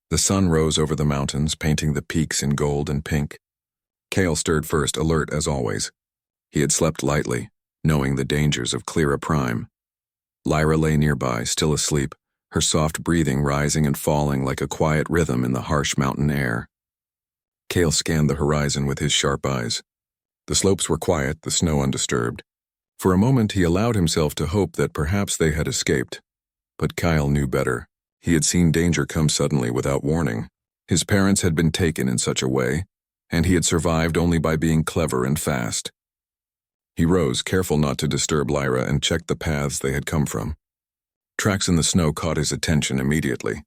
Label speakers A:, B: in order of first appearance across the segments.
A: The sun rose over the mountains, painting the peaks in gold and pink. Kale stirred first, alert as always. He had slept lightly, knowing the dangers of Clera Prime. Lyra lay nearby, still asleep, her soft breathing rising and falling like a quiet rhythm in the harsh mountain air. Kale scanned the horizon with his sharp eyes. The slopes were quiet, the snow undisturbed. For a moment he allowed himself to hope that perhaps they had escaped. But Kyle knew better. He had seen danger come suddenly without warning. His parents had been taken in such a way, and he had survived only by being clever and fast. He rose, careful not to disturb Lyra, and checked the paths they had come from. Tracks in the snow caught his attention immediately.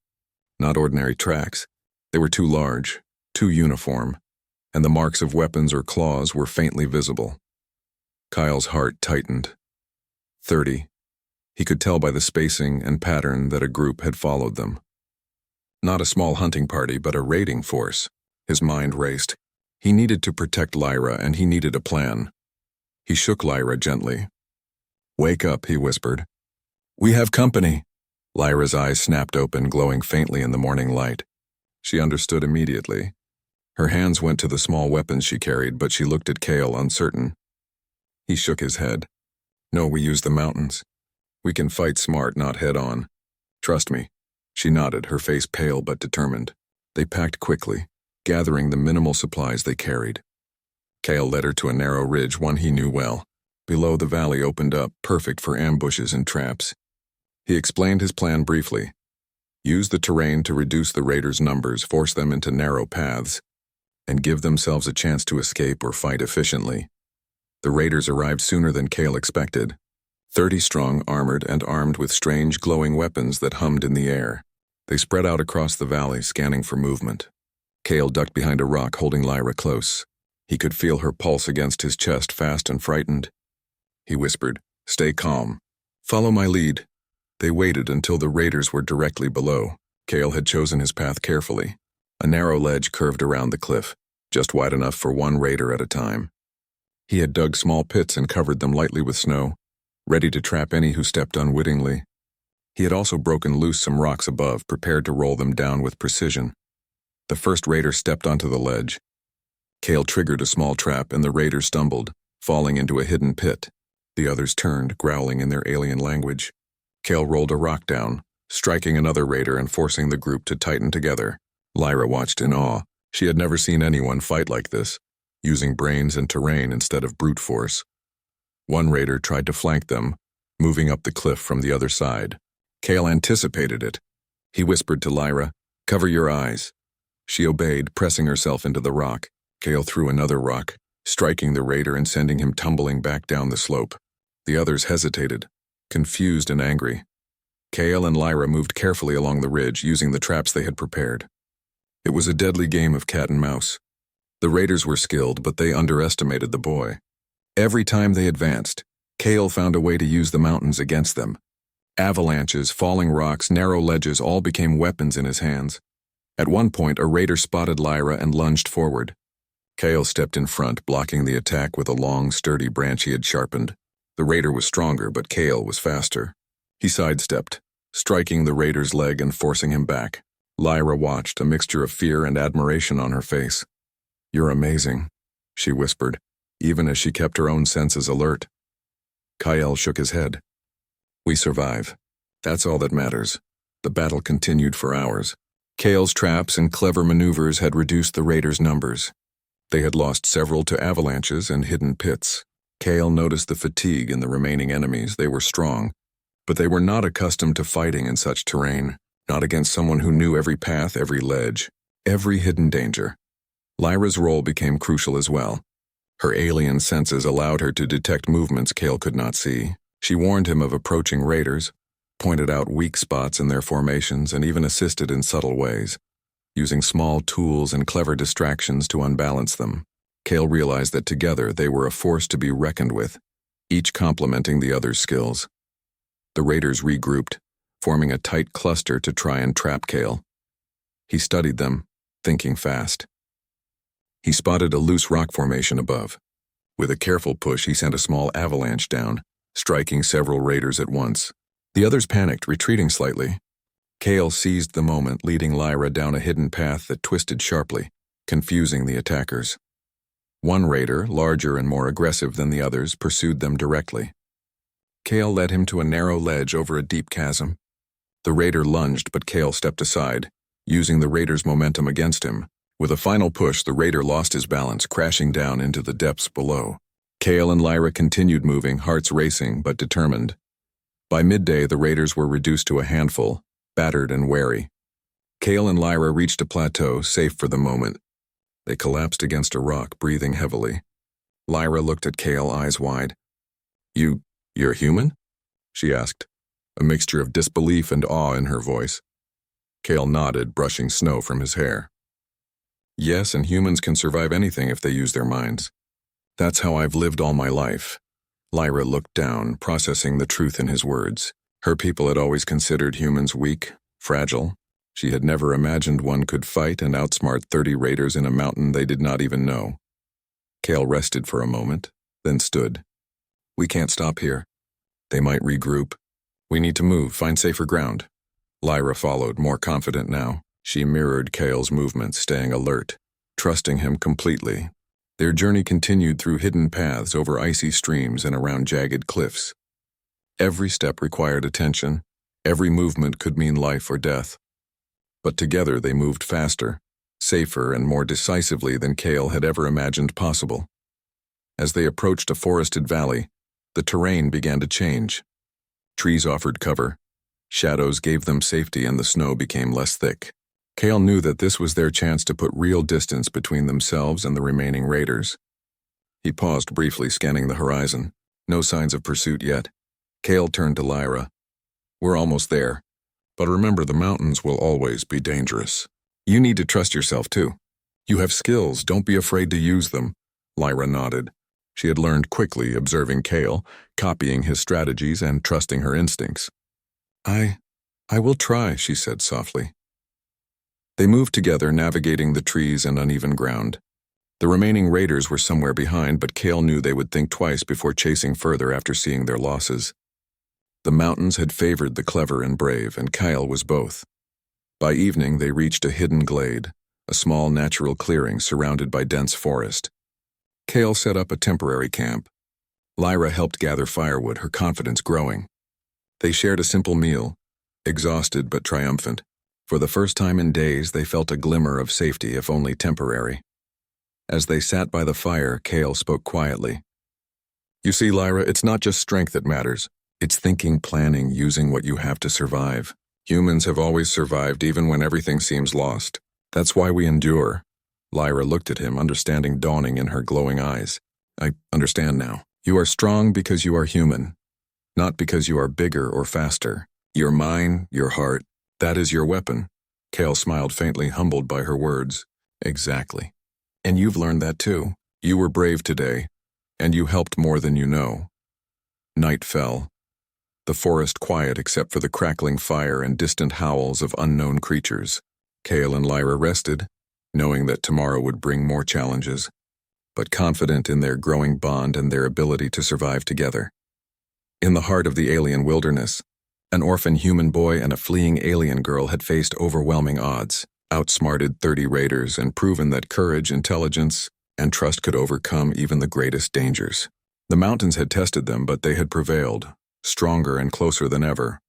A: Not ordinary tracks. They were too large, too uniform, and the marks of weapons or claws were faintly visible. Kyle's heart tightened. 30. He could tell by the spacing and pattern that a group had followed them. Not a small hunting party, but a raiding force. His mind raced. He needed to protect Lyra, and he needed a plan. He shook Lyra gently. "Wake up," he whispered. "We have company." Lyra's eyes snapped open, glowing faintly in the morning light. She understood immediately. Her hands went to the small weapons she carried, but she looked at Kale, uncertain. He shook his head. "No, we use the mountains. We can fight smart, not head-on. Trust me." She nodded, her face pale but determined. They packed quickly, gathering the minimal supplies they carried. Kale led her to a narrow ridge, one he knew well. Below, the valley opened up, perfect for ambushes and traps. He explained his plan briefly. Use the terrain to reduce the raiders' numbers, force them into narrow paths, and give themselves a chance to escape or fight efficiently. The raiders arrived sooner than Kale expected. 30 strong, armored and armed with strange glowing weapons that hummed in the air. They spread out across the valley, scanning for movement. Kale ducked behind a rock, holding Lyra close. He could feel her pulse against his chest, fast and frightened. He whispered, "Stay calm. Follow my lead." They waited until the raiders were directly below. Kale had chosen his path carefully. A narrow ledge curved around the cliff, just wide enough for one raider at a time. He had dug small pits and covered them lightly with snow, ready to trap any who stepped unwittingly. He had also broken loose some rocks above, prepared to roll them down with precision. The first raider stepped onto the ledge. Kale triggered a small trap, and the raider stumbled, falling into a hidden pit. The others turned, growling in their alien language. Kale rolled a rock down, striking another raider and forcing the group to tighten together. Lyra watched in awe. She had never seen anyone fight like this, using brains and terrain instead of brute force. One raider tried to flank them, moving up the cliff from the other side. Kale anticipated it. He whispered to Lyra, "Cover your eyes." She obeyed, pressing herself into the rock. Kale threw another rock, striking the raider and sending him tumbling back down the slope. The others hesitated, confused and angry. Kale and Lyra moved carefully along the ridge, using the traps they had prepared. It was a deadly game of cat and mouse. The raiders were skilled, but they underestimated the boy. Every time they advanced, Kale found a way to use the mountains against them. Avalanches, falling rocks, narrow ledges all became weapons in his hands. At one point, a raider spotted Lyra and lunged forward. Kale stepped in front, blocking the attack with a long, sturdy branch he had sharpened. The raider was stronger, but Kale was faster. He sidestepped, striking the raider's leg and forcing him back. Lyra watched, a mixture of fear and admiration on her face. "You're amazing," she whispered, even as she kept her own senses alert. Kyle shook his head. "We survive. That's all that matters." The battle continued for hours. Kale's traps and clever maneuvers had reduced the raiders' numbers. They had lost several to avalanches and hidden pits. Kale noticed the fatigue in the remaining enemies. They were strong, but they were not accustomed to fighting in such terrain, not against someone who knew every path, every ledge, every hidden danger. Lyra's role became crucial as well. Her alien senses allowed her to detect movements Kale could not see. She warned him of approaching raiders, pointed out weak spots in their formations, and even assisted in subtle ways, using small tools and clever distractions to unbalance them. Kale realized that together they were a force to be reckoned with, each complementing the other's skills. The raiders regrouped, forming a tight cluster to try and trap Kale. He studied them, thinking fast. He spotted a loose rock formation above. With a careful push, he sent a small avalanche down, striking several raiders at once. The others panicked, retreating slightly. Kale seized the moment, leading Lyra down a hidden path that twisted sharply, confusing the attackers. One raider, larger and more aggressive than the others, pursued them directly. Kale led him to a narrow ledge over a deep chasm. The raider lunged, but Kale stepped aside, using the raider's momentum against him. With a final push, the raider lost his balance, crashing down into the depths below. Kale and Lyra continued moving, hearts racing but determined. By midday, the raiders were reduced to a handful, battered and wary. Kale and Lyra reached a plateau, safe for the moment. They collapsed against a rock, breathing heavily. Lyra looked at Kale, eyes wide. You're human?" she asked, a mixture of disbelief and awe in her voice. Kale nodded, brushing snow from his hair. "Yes, and humans can survive anything if they use their minds. That's how I've lived all my life." Lyra looked down, processing the truth in his words. Her people had always considered humans weak, fragile. She had never imagined one could fight and outsmart 30 raiders in a mountain they did not even know. Kale rested for a moment, then stood. "We can't stop here. They might regroup. We need to move, find safer ground." Lyra followed, more confident now. She mirrored Kale's movements, staying alert, trusting him completely. Their journey continued through hidden paths, over icy streams, and around jagged cliffs. Every step required attention. Every movement could mean life or death. But together they moved faster, safer, and more decisively than Kale had ever imagined possible. As they approached a forested valley, the terrain began to change. Trees offered cover, shadows gave them safety, and the snow became less thick. Kale knew that this was their chance to put real distance between themselves and the remaining raiders. He paused briefly, scanning the horizon. No signs of pursuit yet. Kale turned to Lyra. "We're almost there. But remember, the mountains will always be dangerous. You need to trust yourself, too. You have skills, don't be afraid to use them." Lyra nodded. She had learned quickly, observing Kale, copying his strategies and trusting her instincts. I will try," she said softly. They moved together, navigating the trees and uneven ground. The remaining raiders were somewhere behind, but Kale knew they would think twice before chasing further after seeing their losses. The mountains had favored the clever and brave, and Kyle was both. By evening, they reached a hidden glade, a small natural clearing surrounded by dense forest. Kale set up a temporary camp. Lyra helped gather firewood, her confidence growing. They shared a simple meal, exhausted but triumphant. For the first time in days, they felt a glimmer of safety, if only temporary. As they sat by the fire, Kale spoke quietly. "You see, Lyra, it's not just strength that matters. It's thinking, planning, using what you have to survive. Humans have always survived even when everything seems lost. That's why we endure." Lyra looked at him, understanding dawning in her glowing eyes. "I understand now. You are strong because you are human, not because you are bigger or faster. Your mind, your heart, that is your weapon." Kale smiled faintly, humbled by her words. "Exactly. And you've learned that too. You were brave today, and you helped more than you know." Night fell. The forest quiet except for the crackling fire and distant howls of unknown creatures. Kale and Lyra rested, knowing that tomorrow would bring more challenges, but confident in their growing bond and their ability to survive together. In the heart of the alien wilderness, an orphan human boy and a fleeing alien girl had faced overwhelming odds, outsmarted 30 raiders, and proven that courage, intelligence, and trust could overcome even the greatest dangers. The mountains had tested them, but they had prevailed, stronger and closer than ever.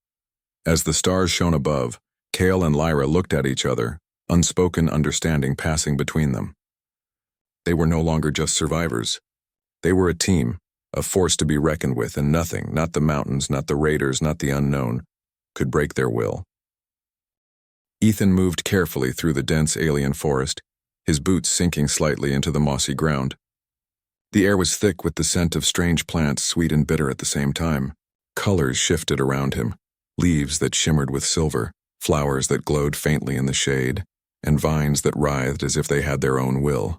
A: As the stars shone above, Kale and Lyra looked at each other, unspoken understanding passing between them. They were no longer just survivors. They were a team, a force to be reckoned with, and nothing, not the mountains, not the raiders, not the unknown, could break their will. Ethan moved carefully through the dense alien forest, his boots sinking slightly into the mossy ground. The air was thick with the scent of strange plants, sweet and bitter at the same time. Colors shifted around him, leaves that shimmered with silver, flowers that glowed faintly in the shade, and vines that writhed as if they had their own will.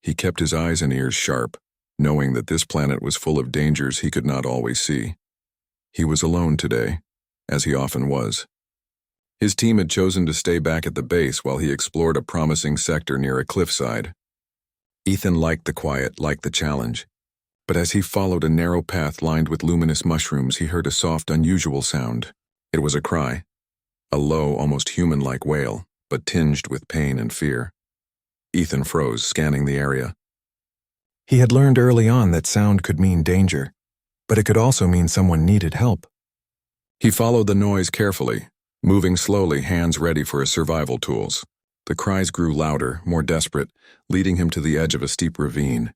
A: He kept his eyes and ears sharp, knowing that this planet was full of dangers he could not always see. He was alone today, as he often was. His team had chosen to stay back at the base while he explored a promising sector near a cliffside. Ethan liked the quiet, liked the challenge. But as he followed a narrow path lined with luminous mushrooms, he heard a soft, unusual sound. It was a cry. a low, almost human-like wail, but tinged with pain and fear. Ethan froze, scanning the area. He had learned early on that sound could mean danger, but it could also mean someone needed help. He followed the noise carefully, moving slowly, hands ready for his survival tools. The cries grew louder, more desperate, leading him to the edge of a steep ravine.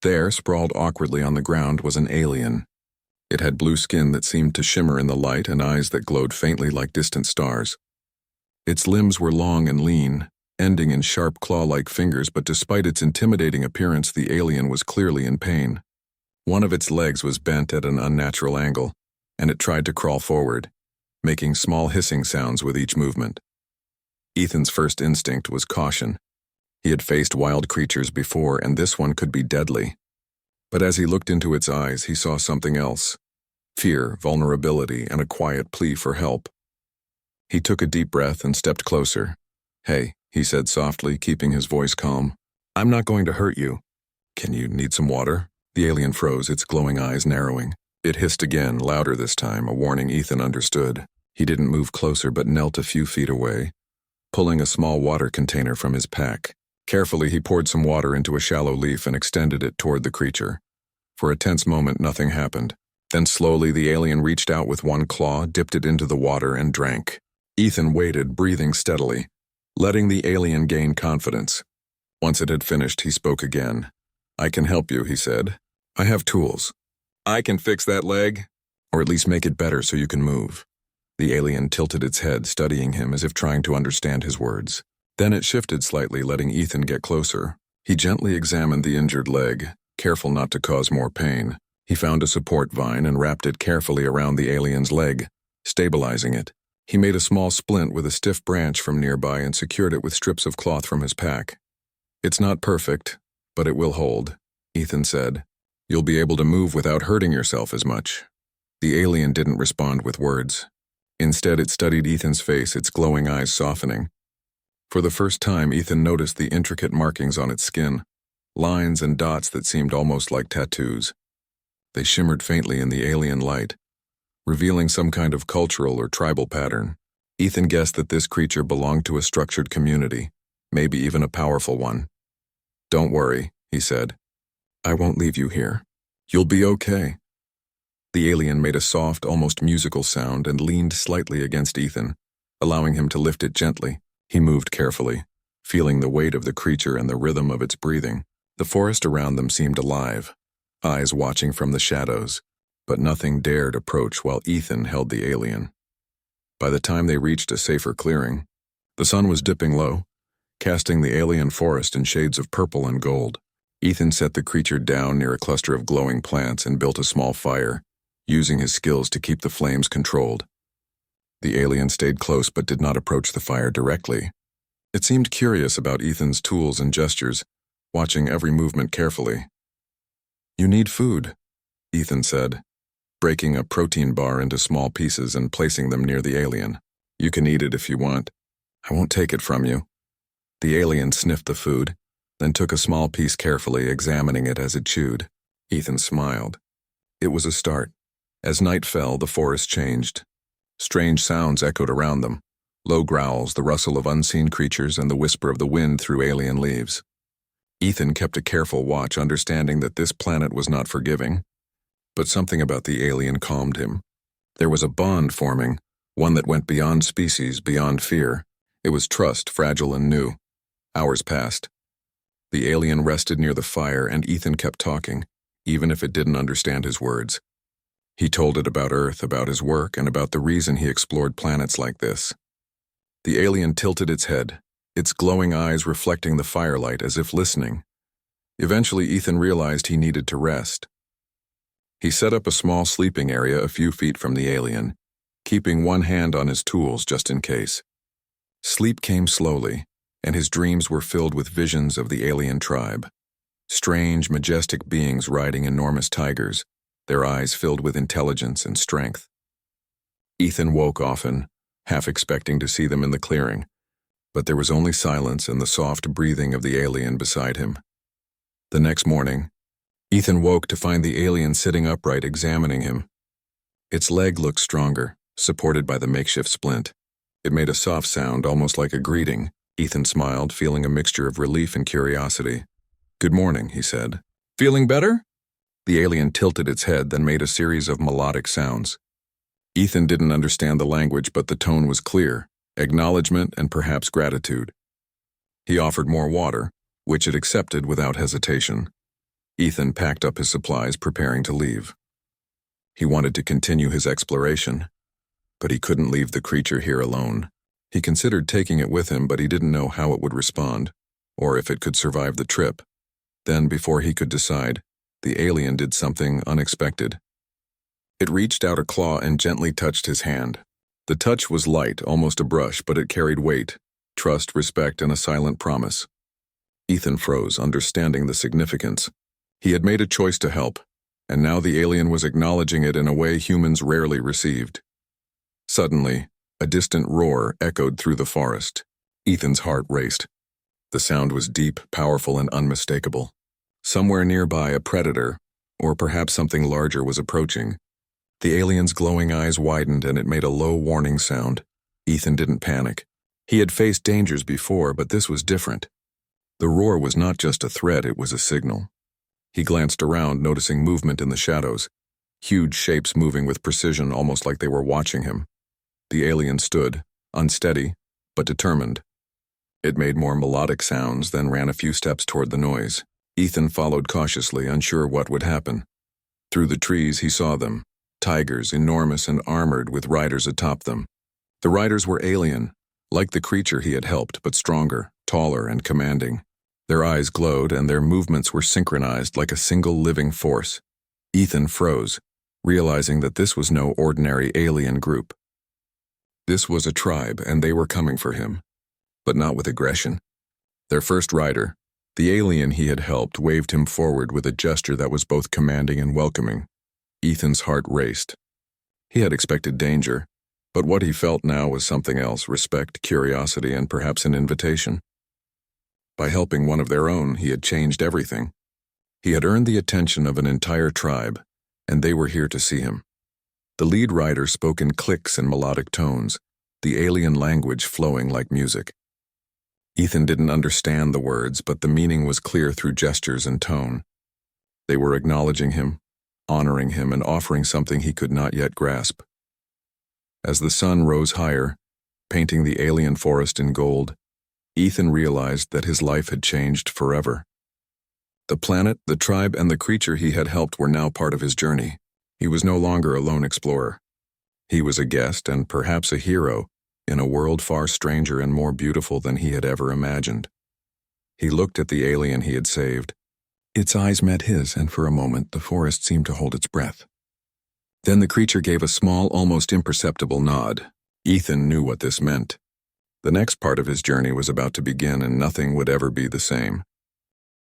A: There, sprawled awkwardly on the ground, was an alien. It had blue skin that seemed to shimmer in the light and eyes that glowed faintly like distant stars. Its limbs were long and lean, ending in sharp claw-like fingers, but despite its intimidating appearance, the alien was clearly in pain. One of its legs was bent at an unnatural angle, and it tried to crawl forward, making small hissing sounds with each movement. Ethan's first instinct was caution. He had faced wild creatures before, and this one could be deadly. But as he looked into its eyes, he saw something else: fear, vulnerability, and a quiet plea for help. He took a deep breath and stepped closer. "Hey," he said softly, keeping his voice calm. "I'm not going to hurt you. Can you need some water?" The alien froze, its glowing eyes narrowing. It hissed again, louder this time, a warning Ethan understood. He didn't move closer but knelt a few feet away, pulling a small water container from his pack. Carefully, he poured some water into a shallow leaf and extended it toward the creature. For a tense moment, nothing happened. Then slowly, the alien reached out with one claw, dipped it into the water, and drank. Ethan waited, breathing steadily, letting the alien gain confidence. Once it had finished, he spoke again. "I can help you," he said. "I have tools. I can fix that leg, or at least make it better so you can move." The alien tilted its head, studying him as if trying to understand his words. Then it shifted slightly, letting Ethan get closer. He gently examined the injured leg, careful not to cause more pain. He found a support vine and wrapped it carefully around the alien's leg, stabilizing it. He made a small splint with a stiff branch from nearby and secured it with strips of cloth from his pack. "It's not perfect, but it will hold," Ethan said. "You'll be able to move without hurting yourself as much." The alien didn't respond with words. Instead, it studied Ethan's face, its glowing eyes softening. For the first time, Ethan noticed the intricate markings on its skin, lines and dots that seemed almost like tattoos. They shimmered faintly in the alien light, revealing some kind of cultural or tribal pattern. Ethan guessed that this creature belonged to a structured community, maybe even a powerful one. "Don't worry," he said. "I won't leave you here. You'll be okay." The alien made a soft, almost musical sound and leaned slightly against Ethan, allowing him to lift it gently. He moved carefully, feeling the weight of the creature and the rhythm of its breathing. The forest around them seemed alive, eyes watching from the shadows, but nothing dared approach while Ethan held the alien. By the time they reached a safer clearing, the sun was dipping low, casting the alien forest in shades of purple and gold. Ethan set the creature down near a cluster of glowing plants and built a small fire, using his skills to keep the flames controlled. The alien stayed close but did not approach the fire directly. It seemed curious about Ethan's tools and gestures, watching every movement carefully. "You need food," Ethan said, breaking a protein bar into small pieces and placing them near the alien. "You can eat it if you want. I won't take it from you." The alien sniffed the food, then took a small piece carefully, examining it as it chewed. Ethan smiled. It was a start. As night fell, the forest changed. Strange sounds echoed around them: low growls, the rustle of unseen creatures, and the whisper of the wind through alien leaves. Ethan kept a careful watch, understanding that this planet was not forgiving. But something about the alien calmed him. There was a bond forming, one that went beyond species, beyond fear. It was trust, fragile and new. Hours passed. The alien rested near the fire, and Ethan kept talking, even if it didn't understand his words. He told it about Earth, about his work, and about the reason he explored planets like this. The alien tilted its head, its glowing eyes reflecting the firelight as if listening. Eventually, Ethan realized he needed to rest. He set up a small sleeping area a few feet from the alien, keeping one hand on his tools just in case. Sleep came slowly, and his dreams were filled with visions of the alien tribe. Strange, majestic beings riding enormous tigers, their eyes filled with intelligence and strength. Ethan woke often, half expecting to see them in the clearing, but there was only silence and the soft breathing of the alien beside him. The next morning, Ethan woke to find the alien sitting upright, examining him. Its leg looked stronger, supported by the makeshift splint. It made a soft sound, almost like a greeting. Ethan smiled, feeling a mixture of relief and curiosity. "Good morning," he said. "Feeling better?" The alien tilted its head, then made a series of melodic sounds. Ethan didn't understand the language, but the tone was clear, acknowledgement and perhaps gratitude. He offered more water, which it accepted without hesitation. Ethan packed up his supplies, preparing to leave. He wanted to continue his exploration, but he couldn't leave the creature here alone. He considered taking it with him, but he didn't know how it would respond, or if it could survive the trip. Then, before he could decide, the alien did something unexpected. It reached out a claw and gently touched his hand. The touch was light, almost a brush, but it carried weight, trust, respect, and a silent promise. Ethan froze, understanding the significance. He had made a choice to help, and now the alien was acknowledging it in a way humans rarely received. Suddenly, a distant roar echoed through the forest. Ethan's heart raced. The sound was deep, powerful, and unmistakable. Somewhere nearby, a predator, or perhaps something larger, was approaching. The alien's glowing eyes widened, and it made a low warning sound. Ethan didn't panic. He had faced dangers before, but this was different. The roar was not just a threat, it was a signal. He glanced around, noticing movement in the shadows, huge shapes moving with precision, almost like they were watching him. The alien stood, unsteady, but determined. It made more melodic sounds, then ran a few steps toward the noise. Ethan followed cautiously, unsure what would happen. Through the trees he saw them, tigers, enormous and armored, with riders atop them. The riders were alien, like the creature he had helped, but stronger, taller, and commanding. Their eyes glowed, and their movements were synchronized like a single living force. Ethan froze, realizing that this was no ordinary alien group. This was a tribe, and they were coming for him, but not with aggression. Their first rider, the alien he had helped, waved him forward with a gesture that was both commanding and welcoming. Ethan's heart raced. He had expected danger, but what he felt now was something else: respect, curiosity, and perhaps an invitation. By helping one of their own, he had changed everything. He had earned the attention of an entire tribe, and they were here to see him. The lead rider spoke in clicks and melodic tones, the alien language flowing like music. Ethan didn't understand the words, but the meaning was clear through gestures and tone. They were acknowledging him, honoring him, and offering something he could not yet grasp. As the sun rose higher, painting the alien forest in gold, Ethan realized that his life had changed forever. The planet, the tribe, and the creature he had helped were now part of his journey. He was no longer a lone explorer. He was a guest and perhaps a hero in a world far stranger and more beautiful than he had ever imagined. He looked at the alien he had saved. Its eyes met his, and for a moment the forest seemed to hold its breath. Then the creature gave a small, almost imperceptible nod. Ethan knew what this meant. The next part of his journey was about to begin, and nothing would ever be the same.